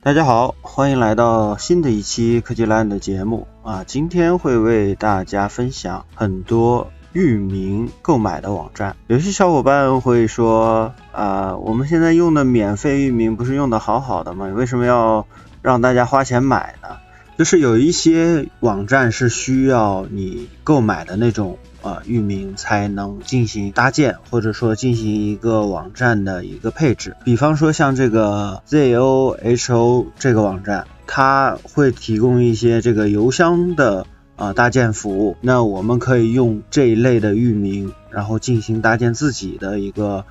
大家好，欢迎来到新的一期科技烂的节目啊！今天会为大家分享很多域名购买的网站。有些小伙伴会说我们现在用的免费域名不是用的好好的吗？为什么要让大家花钱买呢？就是有一些网站是需要你购买的那种域名才能进行搭建，或者说进行一个网站的一个配置。比方说像这个 ZOHO 这个网站，它会提供一些这个邮箱的搭建服务，那我们可以用这一类的域名，然后进行搭建自己的一个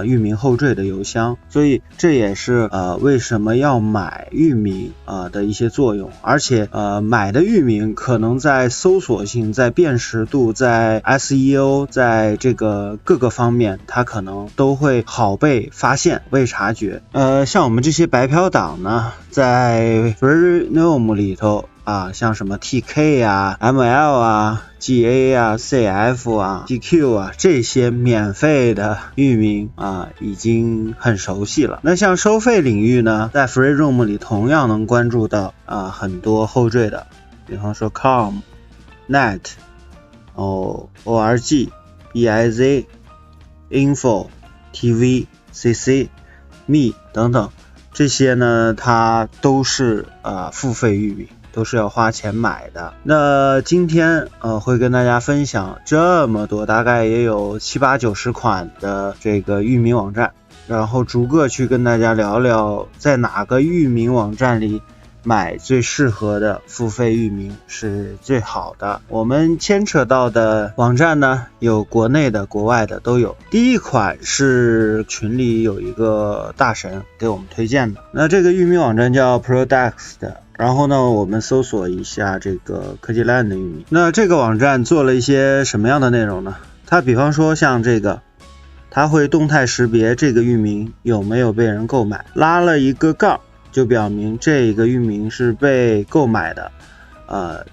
域名后缀的邮箱，所以这也是为什么要买域名的一些作用。而且买的域名可能在搜索性、在辨识度、在 SEO 在这个各个方面它可能都会好被发现、被察觉。像我们这些白嫖党呢，在 Freenome 里头像什么 TK ML GA CF GQ 这些免费的域名已经很熟悉了。那像收费领域呢，在 Freenome 里同样能关注到很多后缀的，比方说 com、net、org、biz、info、tv、cc、me 等等，这些呢它都是付费域名，都是要花钱买的。那今天会跟大家分享这么多，大概也有7、8、90款的这个域名网站，然后逐个去跟大家聊聊在哪个域名网站里买最适合的付费域名是最好的。我们牵扯到的网站呢，有国内的国外的都有。第一款是群里有一个大神给我们推荐的，那这个域名网站叫 Products 的，然后呢我们搜索一下这个科技烂的域名。那这个网站做了一些什么样的内容呢？它比方说像这个，它会动态识别这个域名有没有被人购买，拉了一个杠就表明这个域名是被购买的。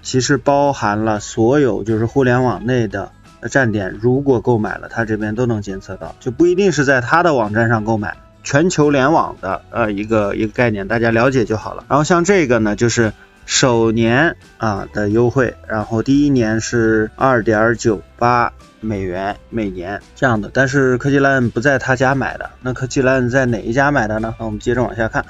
其实包含了所有就是互联网内的站点，如果购买了它这边都能监测到，就不一定是在它的网站上购买，全球联网的一个概念，大家了解就好了。然后像这个呢，就是首年的优惠，然后第一年是 2.98 美元每年这样的，但是科技烂不在他家买的。那科技烂在哪一家买的呢？那我们接着往下看。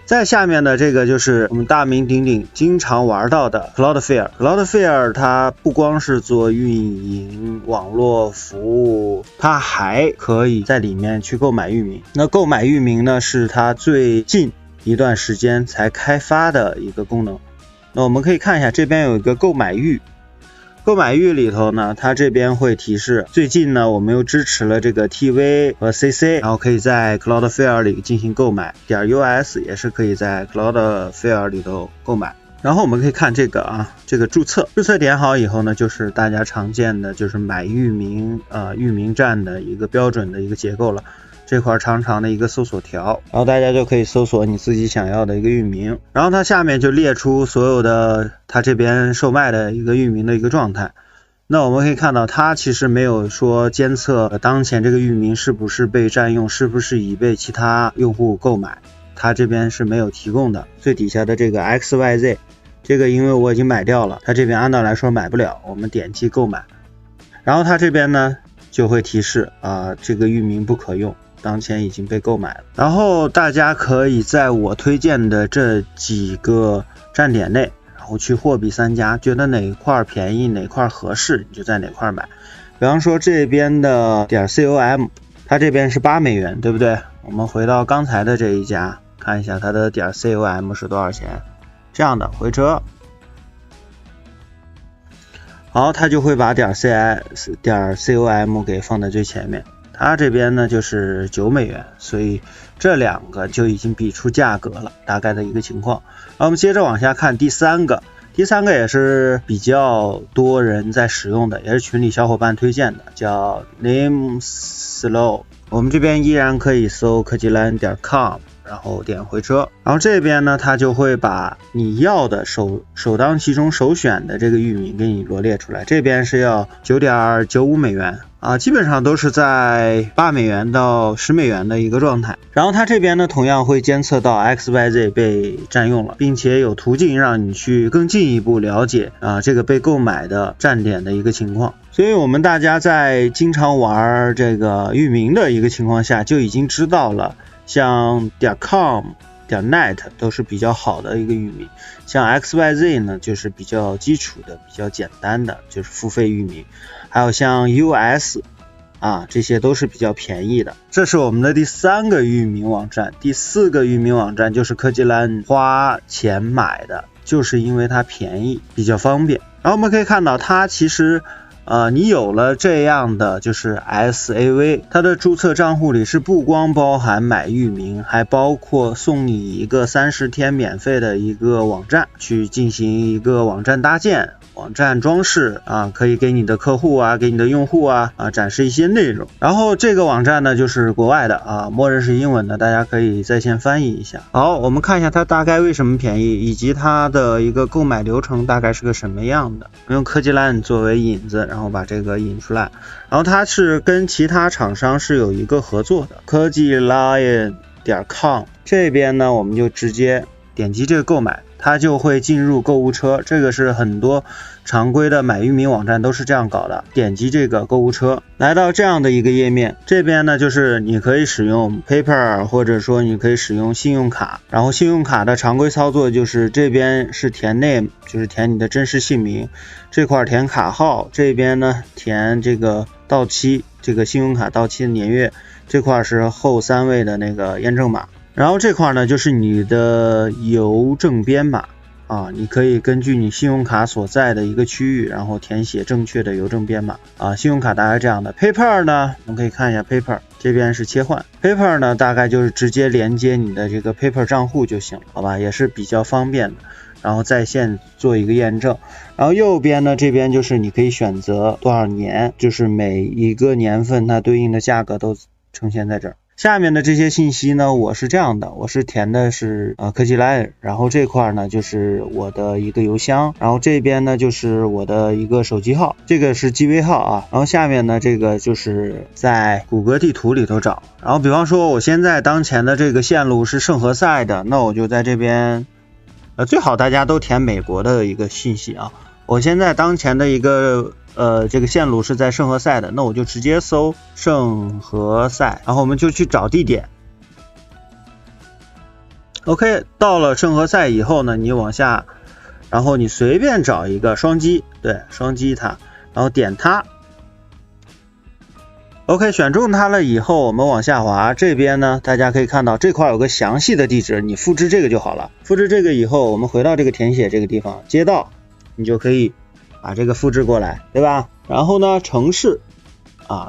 在下面的这个就是我们大名鼎鼎经常玩到的 Cloudflare。 它不光是做运营网络服务，它还可以在里面去购买域名。那购买域名呢，是它最近一段时间才开发的一个功能。那我们可以看一下，这边有一个购买域，购买域里头呢，它这边会提示最近呢我们又支持了这个 TV 和 CC， 然后可以在 Cloudflare 里进行购买。.us 也是可以在 Cloudflare 里头购买。然后我们可以看这个这个注册点好以后呢，就是大家常见的就是买域名域名站的一个标准的一个结构了。这块长长的一个搜索条，然后大家就可以搜索你自己想要的一个域名，然后它下面就列出所有的它这边售卖的一个域名的一个状态。那我们可以看到，它其实没有说监测当前这个域名是不是被占用，是不是已被其他用户购买，它这边是没有提供的。最底下的这个 XYZ， 这个因为我已经买掉了，它这边按道理来说买不了，我们点击购买，然后它这边呢就会提示这个域名不可用，当前已经被购买了。然后大家可以在我推荐的这几个站点内，然后去货比三家，觉得哪块便宜哪块合适，你就在哪块买。比方说这边的.com， 它这边是8美元，对不对？我们回到刚才的这一家，看一下它的.com 是多少钱。这样的回车，好，它就会把.com 给放在最前面。它这边呢就是9美元，所以这两个就已经比出价格了，大概的一个情况。然后我们接着往下看第三个也是比较多人在使用的，也是群里小伙伴推荐的，叫 NameSlow。我们这边依然可以搜科技烂.com，然后点回车，然后这边呢它就会把你要的首当其冲首选的这个域名给你罗列出来，这边是要 9.95 美元啊，基本上都是在8美元到10美元的一个状态。然后它这边呢同样会监测到 XYZ 被占用了，并且有途径让你去更进一步了解这个被购买的站点的一个情况。所以我们大家在经常玩这个域名的一个情况下，就已经知道了像.com、.net 都是比较好的一个域名，像 XYZ 呢就是比较基础的比较简单的就是付费域名，还有像 US这些都是比较便宜的。这是我们的第3个域名网站。第4个域名网站就是科技蓝花钱买的，就是因为它便宜比较方便。然后我们可以看到它其实你有了这样的就是 SAV， 它的注册账户里是不光包含买域名，还包括送你一个30天免费的一个网站，去进行一个网站搭建、网站装饰可以给你的客户给你的用户展示一些内容。然后这个网站呢就是国外的默认是英文的，大家可以在线翻译一下。好，我们看一下它大概为什么便宜，以及它的一个购买流程大概是个什么样的。用科技蓝作为引子，然后把这个引出来。然后它是跟其他厂商是有一个合作的，科技lion.com 这边呢我们就直接点击这个购买，它就会进入购物车。这个是很多常规的买域名网站都是这样搞的，点击这个购物车，来到这样的一个页面，这边呢就是你可以使用 PayPal 或者说你可以使用信用卡。然后信用卡的常规操作就是这边是填 name， 就是填你的真实姓名，这块填卡号，这边呢填这个到期，这个信用卡到期的年月，这块是后3位的那个验证码。然后这块呢就是你的邮政编码你可以根据你信用卡所在的一个区域，然后填写正确的邮政编码信用卡大概这样的。 PayPal 呢我们可以看一下 PayPal， 这边是切换 PayPal 呢大概就是直接连接你的这个 PayPal 账户就行了，好吧，也是比较方便的，然后在线做一个验证。然后右边呢这边就是你可以选择多少年，就是每一个年份它对应的价格都呈现在这儿。下面的这些信息呢我是这样的，我是填的是科技蓝，然后这块呢就是我的一个邮箱，然后这边呢就是我的一个手机号，这个是机微号然后下面呢这个就是在谷歌地图里头找。然后比方说我现在当前的这个线路是圣何塞的，那我就在这边最好大家都填美国的一个信息我现在当前的一个这个线路是在圣何塞的，那我就直接搜圣何塞，然后我们就去找地点。OK， 到了圣何塞以后呢，你往下，然后你随便找一个双击，对，双击它，然后点它。OK， 选中它了以后，我们往下滑，这边呢，大家可以看到这块有个详细的地址，你复制这个就好了。复制这个以后，我们回到这个填写这个地方，街道，你就可以把这个复制过来，对吧？然后呢，城市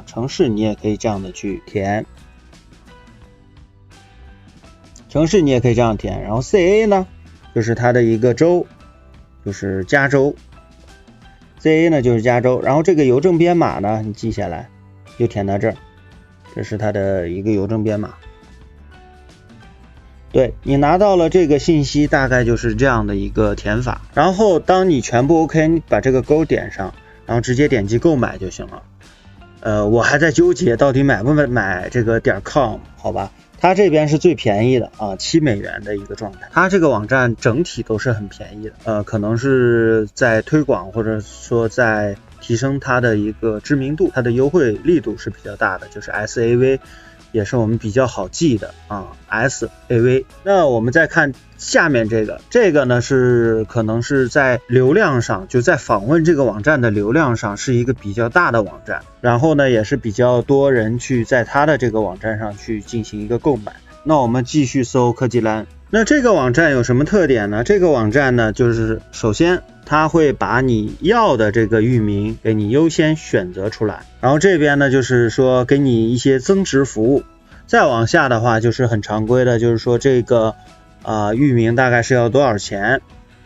城市你也可以这样的去填，城市你也可以这样填。然后 CA 呢，就是它的一个州，就是加州 ，CA 呢就是加州。然后这个邮政编码呢，你记下来，就填到这儿，这是它的一个邮政编码。对，你拿到了这个信息，大概就是这样的一个填法。然后当你全部 OK， 你把这个勾点上，然后直接点击购买就行了。我还在纠结到底买不买这个.com， 好吧？它这边是最便宜的7美元的一个状态。它这个网站整体都是很便宜的，可能是在推广或者说在提升它的一个知名度，它的优惠力度是比较大的，就是 SAV。也是我们比较好记的SAV。那我们再看下面这个呢是可能是在流量上，就在访问这个网站的流量上是一个比较大的网站，然后呢也是比较多人去在它的这个网站上去进行一个购买。那我们继续搜科技蓝。那这个网站有什么特点呢？这个网站呢就是首先它会把你要的这个域名给你优先选择出来，然后这边呢就是说给你一些增值服务。再往下的话就是很常规的，就是说这个域名大概是要多少钱，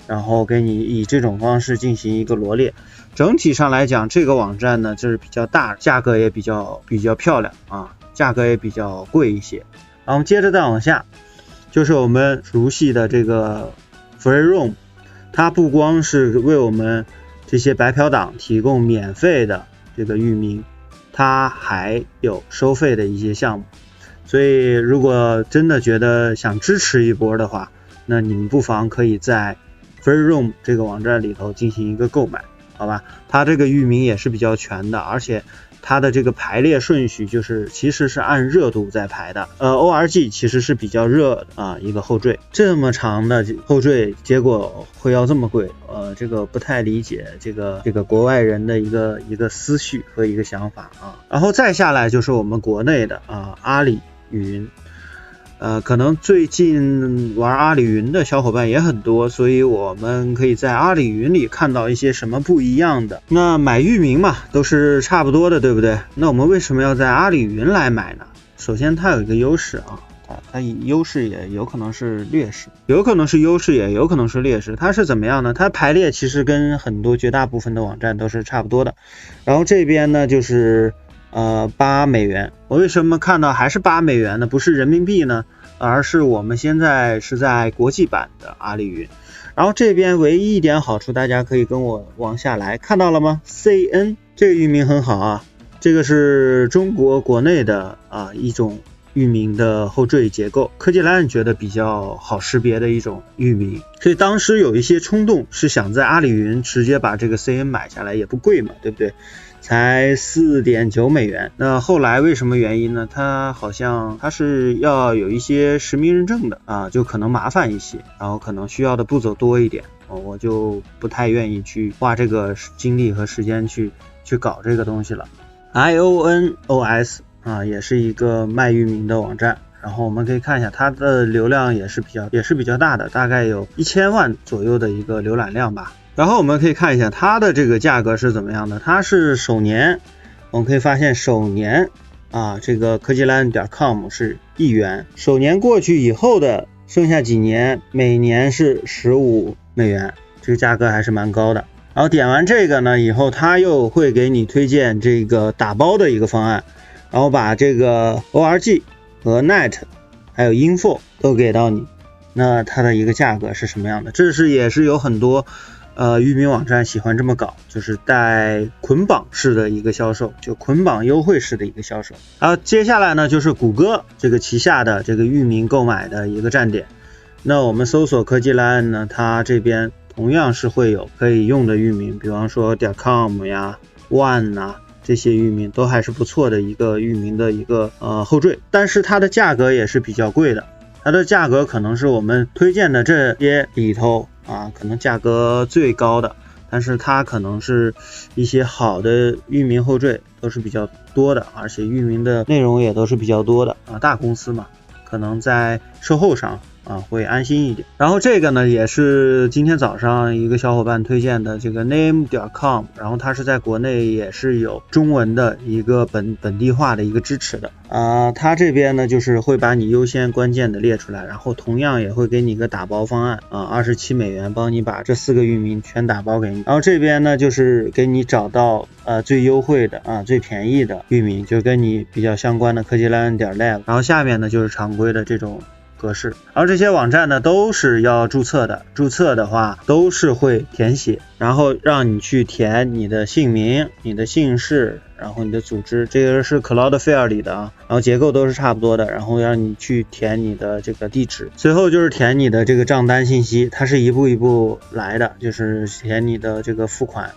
然后给你以这种方式进行一个罗列。整体上来讲，这个网站呢就是比较大，价格也比较漂亮价格也比较贵一些。然后接着再往下，就是我们熟悉的这个 FreeRoam， 它不光是为我们这些白嫖党提供免费的这个域名，它还有收费的一些项目。所以如果真的觉得想支持一波的话，那你们不妨可以在 FreeRoam 这个网站里头进行一个购买，好吧？它这个域名也是比较全的，而且它的这个排列顺序其实是按热度在排的。ORG 其实是比较热的一个后缀，这么长的后缀结果会要这么贵，这个不太理解这个国外人的一个思绪和一个想法啊。然后再下来就是我们国内的阿里云。可能最近玩阿里云的小伙伴也很多，所以我们可以在阿里云里看到一些什么不一样的。那买域名嘛，都是差不多的，对不对？那我们为什么要在阿里云来买呢？首先它有一个优势它优势也有可能是劣势，有可能是优势也有可能是劣势。它是怎么样呢？它排列其实跟很多绝大部分的网站都是差不多的。然后这边呢就是8美元，我为什么看到还是8美元呢？不是人民币呢，而是我们现在是在国际版的阿里云。然后这边唯一一点好处，大家可以跟我往下来，看到了吗？ CN 这个域名很好啊，这个是中国国内的一种域名的后缀结构，科技蓝觉得比较好识别的一种域名，所以当时有一些冲动是想在阿里云直接把这个 CN 买下来，也不贵嘛，对不对？才 4.9 美元。那后来为什么原因呢？它好像它是要有一些实名认证的就可能麻烦一些，然后可能需要的步骤多一点，我就不太愿意去花这个精力和时间去搞这个东西了。IONOS 也是一个卖域名的网站，然后我们可以看一下它的流量也是比较大的，大概有1000万左右的一个浏览量吧。然后我们可以看一下它的这个价格是怎么样的，它是首年，我们可以发现首年这个科技蓝.com 是1元，首年过去以后的剩下几年每年是15美元，这个价格还是蛮高的。然后点完这个呢以后，它又会给你推荐这个打包的一个方案，然后把这个 ORG 和 Net 还有 Info 都给到你，那它的一个价格是什么样的？这也是有很多域名网站喜欢这么搞，就是带捆绑式的一个销售，就捆绑优惠式的一个销售。然后接下来呢就是谷歌这个旗下的这个域名购买的一个站点。那我们搜索科技蓝呢，它这边同样是会有可以用的域名，比方说.com 呀 one 这些域名都还是不错的一个域名的一个后缀，但是它的价格也是比较贵的，它的价格可能是我们推荐的这些里头可能价格最高的，但是它可能是一些好的域名后缀都是比较多的，而且域名的内容也都是比较多的大公司嘛，可能在售后上会安心一点。然后这个呢也是今天早上一个小伙伴推荐的这个 name.com， 然后它是在国内也是有中文的一个本地化的一个支持的它这边呢就是会把你优先关键的列出来，然后同样也会给你一个打包方案27美元帮你把这4个域名全打包给你。然后这边呢就是给你找到最优惠的最便宜的域名，就跟你比较相关的科技蓝.live， 然后下面呢就是常规的这种格式。然后这些网站呢都是要注册的，注册的话都是会填写，然后让你去填你的姓名、你的姓氏，然后你的组织，这个是 Cloudflare 里的然后结构都是差不多的，然后让你去填你的这个地址，随后就是填你的这个账单信息，它是一步一步来的，就是填你的这个付款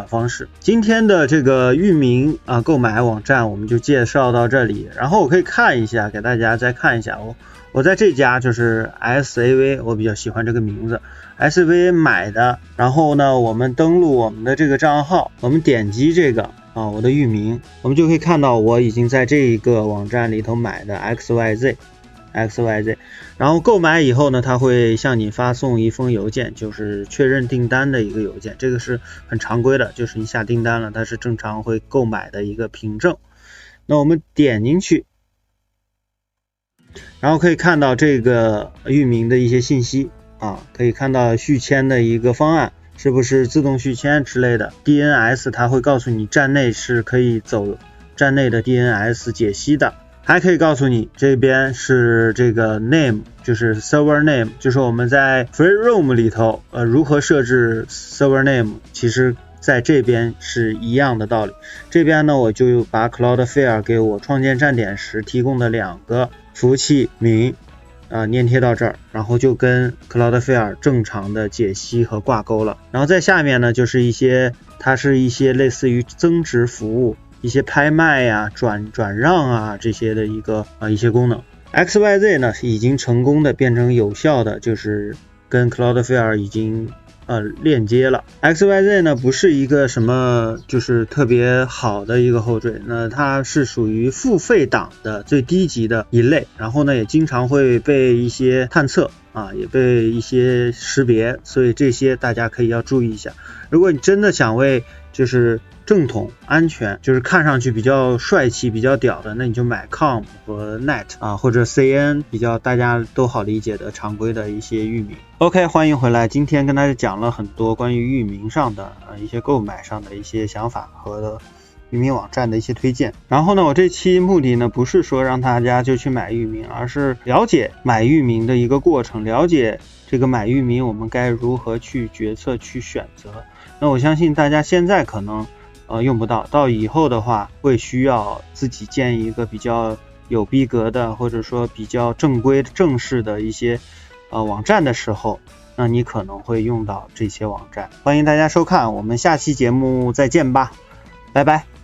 方式。今天的这个域名购买网站我们就介绍到这里，然后我可以看一下，给大家再看一下我在这家就是 SAV， 我比较喜欢这个名字 SAV 买的。然后呢我们登录我们的这个账号，我们点击这个我的域名，我们就可以看到我已经在这个网站里头买的 XYZ， 然后购买以后呢，它会向你发送一封邮件，就是确认订单的一个邮件，这个是很常规的，就是你下订单了，它是正常会购买的一个凭证。那我们点进去，然后可以看到这个域名的一些信息可以看到续签的一个方案是不是自动续签之类的， DNS 它会告诉你站内是可以走站内的 DNS 解析的，还可以告诉你这边是这个 name， 就是 server name， 就是我们在 FreeRoam 里头如何设置 server name， 其实在这边是一样的道理。这边呢我就把 Cloudflare 给我创建站点时提供的2个服务器名粘贴到这儿，然后就跟 Cloudflare 正常的解析和挂钩了。然后在下面呢就是它是一些类似于增值服务，一些拍卖呀、转让啊这些的一些功能。XYZ 呢已经成功的变成有效的，就是跟 Cloudflare 已经链接了。XYZ 呢不是一个什么就是特别好的一个后缀，那它是属于付费档的最低级的一类，然后呢也经常会被一些探测也被一些识别，所以这些大家可以要注意一下。如果你真的想为就是正统安全，就是看上去比较帅气比较屌的，那你就买 com 和 net 或者 cn 比较大家都好理解的常规的一些域名。 OK， 欢迎回来。今天跟大家讲了很多关于域名上的一些购买上的一些想法和域名网站的一些推荐。然后呢我这期目的呢不是说让大家就去买域名，而是了解买域名的一个过程，了解这个买域名我们该如何去决策去选择。那我相信大家现在可能用不到以后的话会需要自己建一个比较有逼格的或者说比较正规正式的一些网站的时候，那你可能会用到这些网站。欢迎大家收看，我们下期节目再见吧，拜拜。